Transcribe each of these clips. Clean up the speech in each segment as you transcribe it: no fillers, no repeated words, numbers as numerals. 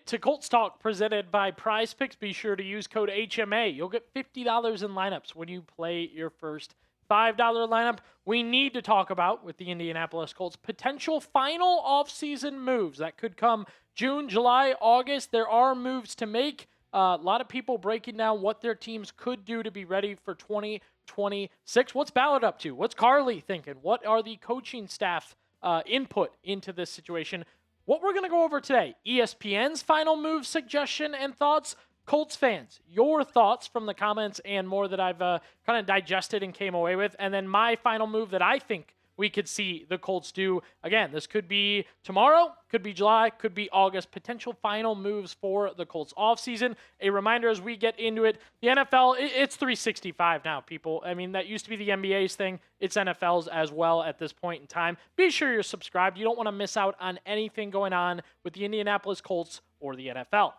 it to Colts Talk presented by Prize Picks. Be sure to use code HMA. You'll get $50 in lineups when you play your first $5 lineup. We need to talk about, with the Indianapolis Colts, potential final offseason moves that could come June, July, August. There are moves to make. A lot of people breaking down what their teams could do to be ready for 2026. What's Ballard up to? What's Carly thinking? What are the coaching staff input into this situation? What we're going to go over today, ESPN's final move suggestion and thoughts. Colts fans, your thoughts from the comments and more that I've kind of digested and came away with. And then my final move that I think we could see the Colts do. Again, this could be tomorrow, could be July, could be August. Potential final moves for the Colts offseason. A reminder as we get into it, the NFL, it's 365 now, people. I mean, that used to be the NBA's thing. It's NFL's as well at this point in time. Be sure you're subscribed. You don't want to miss out on anything going on with the Indianapolis Colts or the NFL.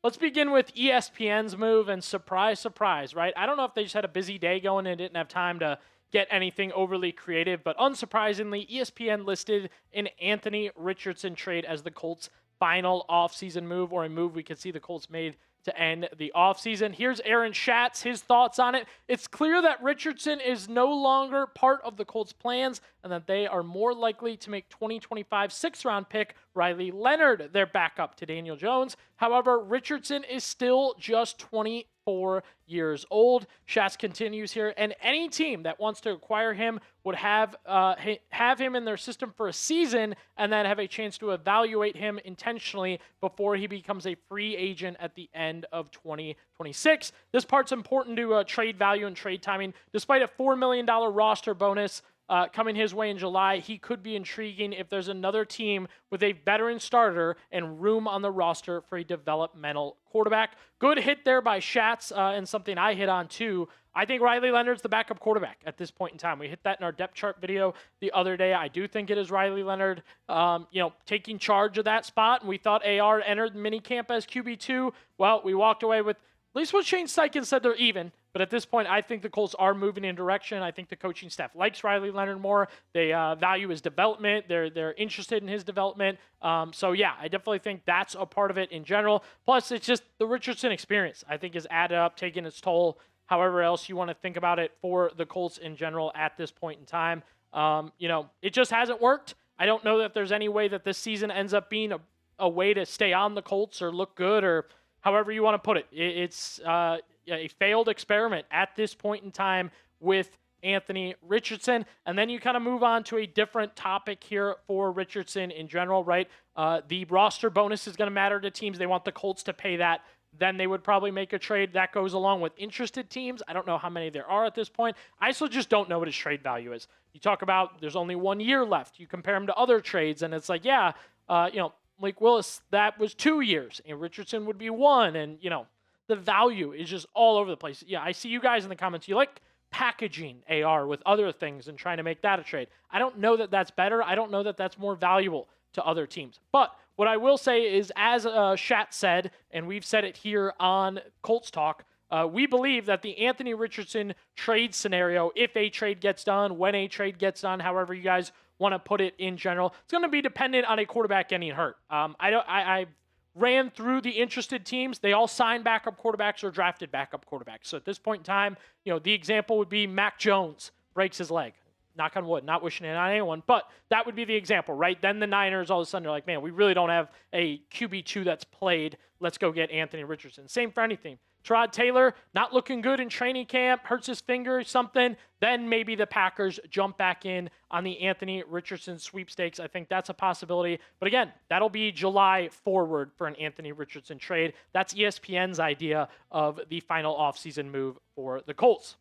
Let's begin with ESPN's move, and surprise, surprise, right? I don't know if they just had a busy day going and didn't have time to get anything overly creative, but unsurprisingly, ESPN listed an Anthony Richardson trade as the Colts' final offseason move, or a move we could see the Colts made to end the offseason. Here's Aaron Schatz, his thoughts on it. It's clear that Richardson is no longer part of the Colts' plans and that they are more likely to make 2025 sixth-round pick Riley Leonard their backup to Daniel Jones. However, Richardson is still just 24 years old. Schatz continues here, and any team that wants to acquire him would have him in their system for a season and then have a chance to evaluate him intentionally before he becomes a free agent at the end of 2026. This part's important to trade value and trade timing. Despite a $4 million roster bonus coming his way in July, he could be intriguing if there's another team with a veteran starter and room on the roster for a developmental quarterback. Good hit there by Schatz, and something I hit on too. I think Riley Leonard's the backup quarterback at this point in time. We hit that in our depth chart video the other day. I do think it is Riley Leonard, taking charge of that spot. And we thought AR entered minicamp as QB2. Well, we walked away with, at least what Shane Steichen said, they're even. But at this point, I think the Colts are moving in direction. I think the coaching staff likes Riley Leonard more. They value his development. They're interested in his development. So, yeah, I definitely think that's a part of it in general. Plus, it's just the Richardson experience, I think, is added up, taking its toll, however else you want to think about it for the Colts in general at this point in time. It just hasn't worked. I don't know that there's any way that this season ends up being a way to stay on the Colts or look good or however you want to put it. It's a failed experiment at this point in time with Anthony Richardson. And then you kind of move on to a different topic here for Richardson in general, right? The roster bonus is going to matter to teams. They want the Colts to pay that. Then they would probably make a trade that goes along with interested teams. I don't know how many there are at this point. I also just don't know what his trade value is. You talk about there's only 1 year left. You compare him to other trades, and it's like, Malik Willis, that was 2 years, and Richardson would be 1, and, the value is just all over the place. Yeah, I see you guys in the comments. You like packaging AR with other things and trying to make that a trade. I don't know that that's better. I don't know that that's more valuable to other teams. But what I will say is, as Shat said, and we've said it here on Colts Talk, we believe that the Anthony Richardson trade scenario, if a trade gets done, when a trade gets done, however you guys want to put it in general, it's going to be dependent on a quarterback getting hurt. I ran through the interested teams. They all signed backup quarterbacks or drafted backup quarterbacks. So at this point in time, the example would be Mac Jones breaks his leg. Knock on wood, not wishing it on anyone, but that would be the example, right? Then the Niners all of a sudden are like, man, we really don't have a QB2 that's played. Let's go get Anthony Richardson. Same for anything. Tyrod Taylor, not looking good in training camp, hurts his finger or something, then maybe the Packers jump back in on the Anthony Richardson sweepstakes. I think that's a possibility. But again, that'll be July forward for an Anthony Richardson trade. That's ESPN's idea of the final offseason move for the Colts.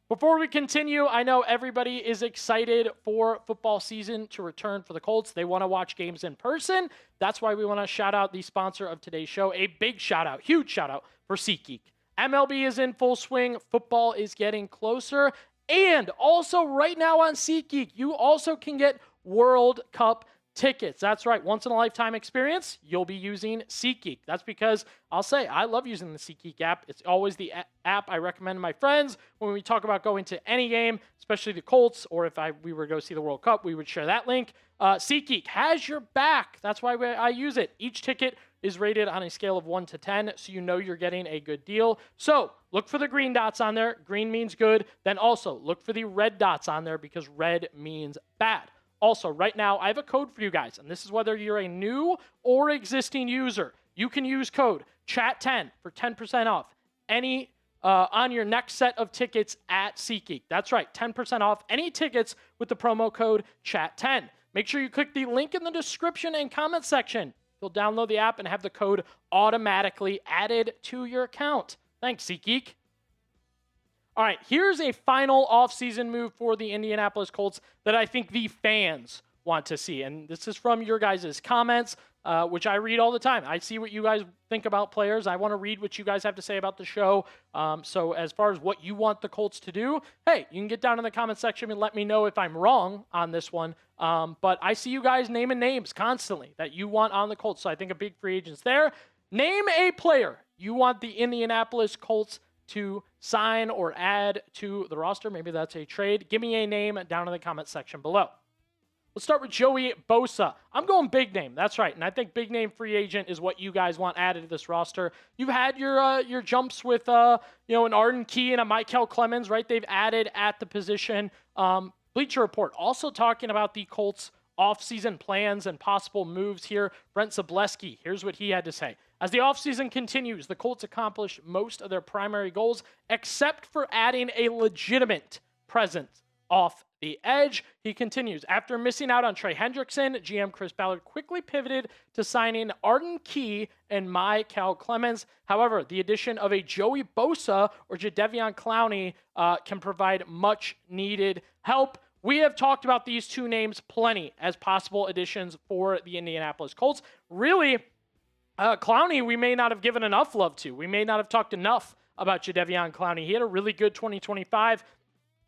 Before we continue, I know everybody is excited for football season to return for the Colts. They want to watch games in person. That's why we want to shout out the sponsor of today's show. A big shout out, huge shout out for SeatGeek. MLB is in full swing. Football is getting closer. And also right now on SeatGeek, you also can get World Cup tickets. That's right. Once in a lifetime experience, you'll be using SeatGeek. That's because I'll say I love using the SeatGeek app. It's always the app I recommend to my friends when we talk about going to any game, especially the Colts, or if we were to go see the World Cup, we would share that link. SeatGeek has your back. That's why I use it. Each ticket is rated on a scale of 1 to 10, so you know you're getting a good deal. So look for the green dots on there. Green means good. Then also look for the red dots on there because red means bad. Also, right now, I have a code for you guys, and this is whether you're a new or existing user. You can use code CHAT10 for 10% off any on your next set of tickets at SeatGeek. That's right, 10% off any tickets with the promo code CHAT10. Make sure you click the link in the description and comment section. You'll download the app and have the code automatically added to your account. Thanks, SeatGeek. All right, here's a final offseason move for the Indianapolis Colts that I think the fans want to see. And this is from your guys' comments, which I read all the time. I see what you guys think about players. I want to read what you guys have to say about the show. So as far as what you want the Colts to do, hey, you can get down in the comment section and let me know if I'm wrong on this one. But I see you guys naming names constantly that you want on the Colts. So I think a big free agent's there. Name a player you want the Indianapolis Colts to sign or add to the roster. Maybe that's a trade. Give me a name down in the comment section below. Let's start with Joey Bosa. I'm going big name. That's right. And I think big name free agent is what you guys want added to this roster. You've had your jumps with an Arden Key and a Michael Clemens, right? They've added at the position. Bleacher Report also talking about the Colts offseason plans and possible moves here. Brent Zableski, here's what he had to say. As the offseason continues, the Colts accomplish most of their primary goals except for adding a legitimate presence off the edge. He continues, after missing out on Trey Hendrickson, GM Chris Ballard quickly pivoted to signing Arden Key and Michael Clemens. However, the addition of a Joey Bosa or Jadeveon Clowney can provide much needed help. We have talked about these two names plenty as possible additions for the Indianapolis Colts. Really, Clowney, we may not have given enough love to. We may not have talked enough about Jadeveon Clowney. He had a really good 2025.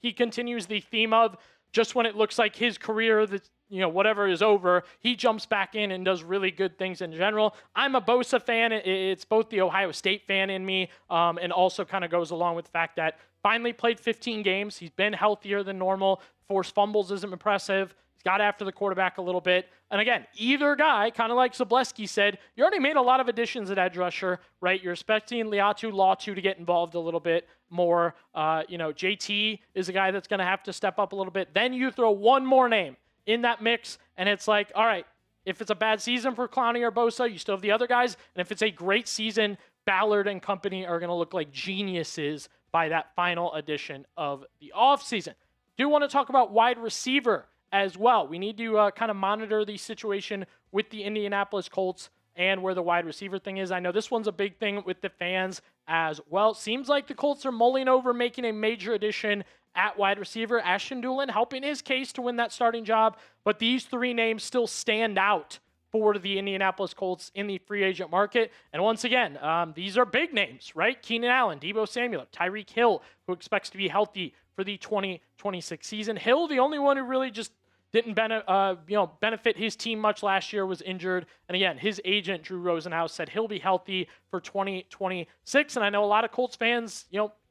He continues the theme of just when it looks like his career, whatever is over, he jumps back in and does really good things in general. I'm a Bosa fan. It's both the Ohio State fan in me and also kind of goes along with the fact that finally played 15 games. He's been healthier than normal. Forced fumbles isn't impressive. He's got after the quarterback a little bit. And again, either guy, kind of like Zableski said, you already made a lot of additions at edge rusher, right? You're expecting Latu to get involved a little bit more. JT is a guy that's going to have to step up a little bit. Then you throw one more name in that mix, and it's like, all right, if it's a bad season for Clowney or Bosa, you still have the other guys. And if it's a great season, Ballard and company are going to look like geniuses by that final edition of the offseason. Do want to talk about wide receiver as well. We need to kind of monitor the situation with the Indianapolis Colts and where the wide receiver thing is. I know this one's a big thing with the fans as well. Seems like the Colts are mulling over making a major addition at wide receiver. Ashton Dulin helping his case to win that starting job, but these three names still stand out for the Indianapolis Colts in the free agent market. And once again, these are big names, right? Keenan Allen, Deebo Samuel, Tyreek Hill, who expects to be healthy for the 2026 season. Hill, the only one who really just didn't benefit his team much last year, was injured. And again, his agent, Drew Rosenhaus, said he'll be healthy for 2026. And I know a lot of Colts fans,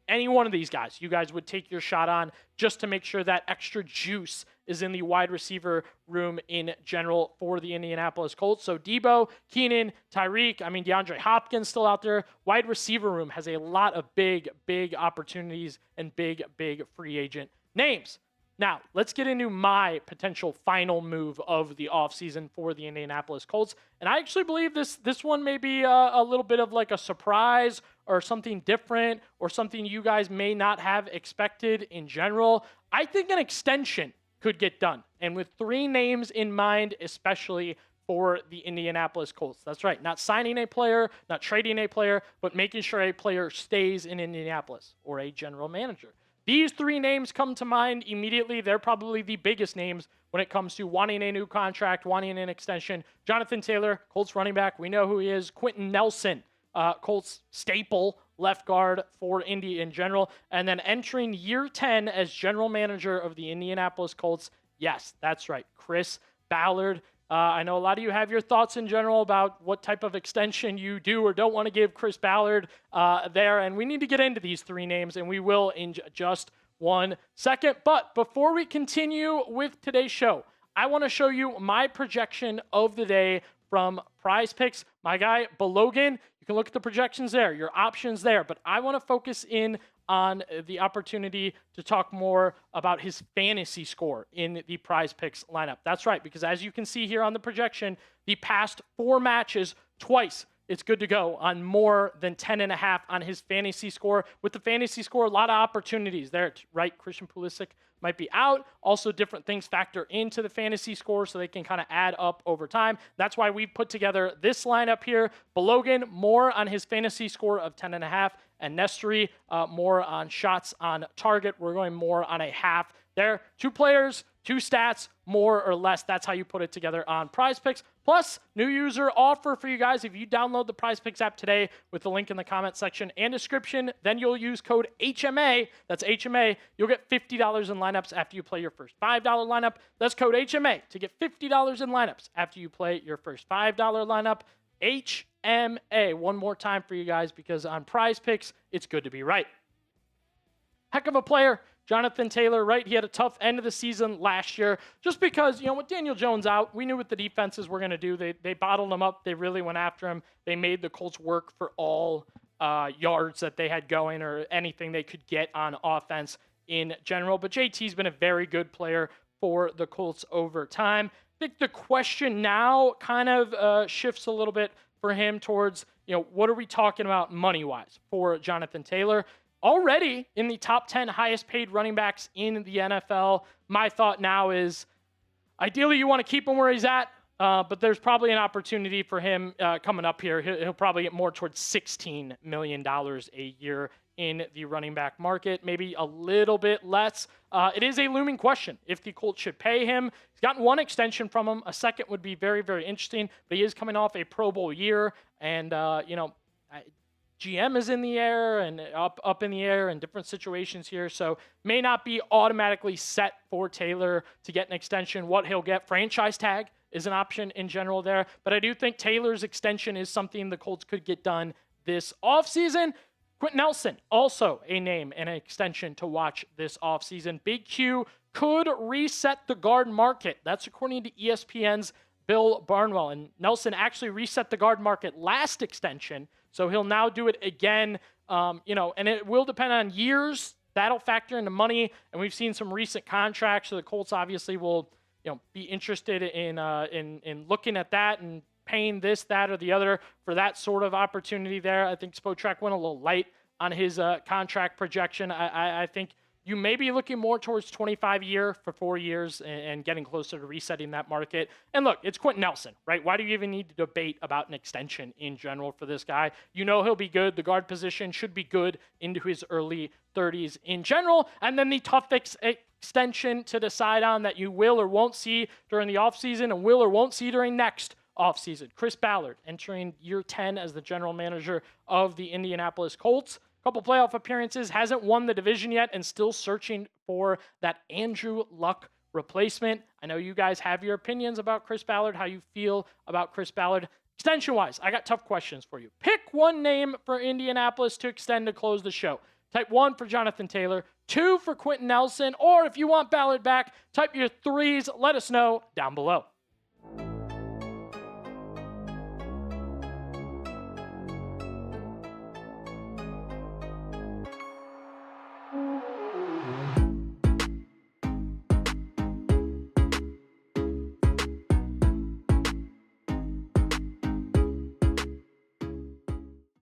any one of these guys, you guys would take your shot on just to make sure that extra juice is in the wide receiver room in general for the Indianapolis Colts. So Deebo, Keenan, Tyreek, DeAndre Hopkins still out there. Wide receiver room has a lot of big, big opportunities and big, big free agent names. Now, let's get into my potential final move of the offseason for the Indianapolis Colts. And I actually believe this one may be a little bit of like a surprise or something different or something you guys may not have expected in general. I think an extension could get done. And with three names in mind, especially for the Indianapolis Colts. That's right. Not signing a player, not trading a player, but making sure a player stays in Indianapolis or a general manager. These three names come to mind immediately. They're probably the biggest names when it comes to wanting a new contract, wanting an extension. Jonathan Taylor, Colts running back. We know who he is. Quenton Nelson, Colts staple left guard for Indy in general. And then entering year 10 as general manager of the Indianapolis Colts. Yes, that's right. Chris Ballard. I know a lot of you have your thoughts in general about what type of extension you do or don't want to give Chris Ballard there. And we need to get into these three names, and we will in just 1 second. But before we continue with today's show, I want to show you my projection of the day from Prize Picks. My guy, Balogan, you can look at the projections there, your options there, but I want to focus in on the opportunity to talk more about his fantasy score in the Prize Picks lineup. That's right, because as you can see here on the projection, the past 4 matches, twice it's good to go on more than 10.5 on his fantasy score. With the fantasy score, a lot of opportunities there, right? Christian Pulisic might be out. Also, different things factor into the fantasy score so they can kind of add up over time. That's why we put together this lineup here. Balogan, more on his fantasy score of 10.5, and Nestory, more on shots on target. We're going more on a half there. 2 players, 2 stats, more or less. That's how you put it together on Prize Picks. Plus, new user offer for you guys. If you download the Prize Picks app today with the link in the comment section and description, then you'll use code HMA. That's HMA. You'll get $50 in lineups after you play your first $5 lineup. That's code HMA to get $50 in lineups after you play your first $5 lineup. HMA. One more time for you guys, because on Prize Picks, it's good to be right. Heck of a player. Jonathan Taylor, right? He had a tough end of the season last year just because, with Daniel Jones out, we knew what the defenses were going to do. They bottled him up. They really went after him. They made the Colts work for all yards that they had going or anything they could get on offense in general. But JT's been a very good player for the Colts over time. I think the question now kind of shifts a little bit for him towards, what are we talking about money-wise for Jonathan Taylor? Already in the top 10 highest paid running backs in the NFL. My thought now is ideally you want to keep him where he's at, but there's probably an opportunity for him coming up here. He'll probably get more towards $16 million a year in the running back market, maybe a little bit less. It is a looming question if the Colts should pay him. He's gotten 1 extension from him. A second would be very, very interesting, but he is coming off a Pro Bowl year, and, GM is in the air and up in the air in different situations here, so may not be automatically set for Taylor to get an extension. What he'll get, franchise tag is an option in general there, but I do think Taylor's extension is something the Colts could get done this offseason. Quenton Nelson, also a name and an extension to watch this offseason. Big Q could reset the guard market. That's according to ESPN's Bill Barnwell, and Nelson actually reset the guard market last extension, so he'll now do it again, and it will depend on years. That'll factor into money, and we've seen some recent contracts, so the Colts obviously will, be interested in looking at that and paying this, that, or the other for that sort of opportunity there. I think Spotrac went a little light on his contract projection. I think you may be looking more towards 25 a year for 4 years and getting closer to resetting that market. And look, it's Quenton Nelson, right? Why do you even need to debate about an extension in general for this guy? He'll be good. The guard position should be good into his early 30s in general. And then the tough extension to decide on that you will or won't see during the offseason and will or won't see during next offseason. Chris Ballard entering year 10 as the general manager of the Indianapolis Colts. Couple playoff appearances, hasn't won the division yet, and still searching for that Andrew Luck replacement. I know you guys have your opinions about Chris Ballard, how you feel about Chris Ballard. Extension-wise, I got tough questions for you. Pick one name for Indianapolis to extend to close the show. Type 1 for Jonathan Taylor, 2 for Quenton Nelson, or if you want Ballard back, type your 3s. Let us know down below.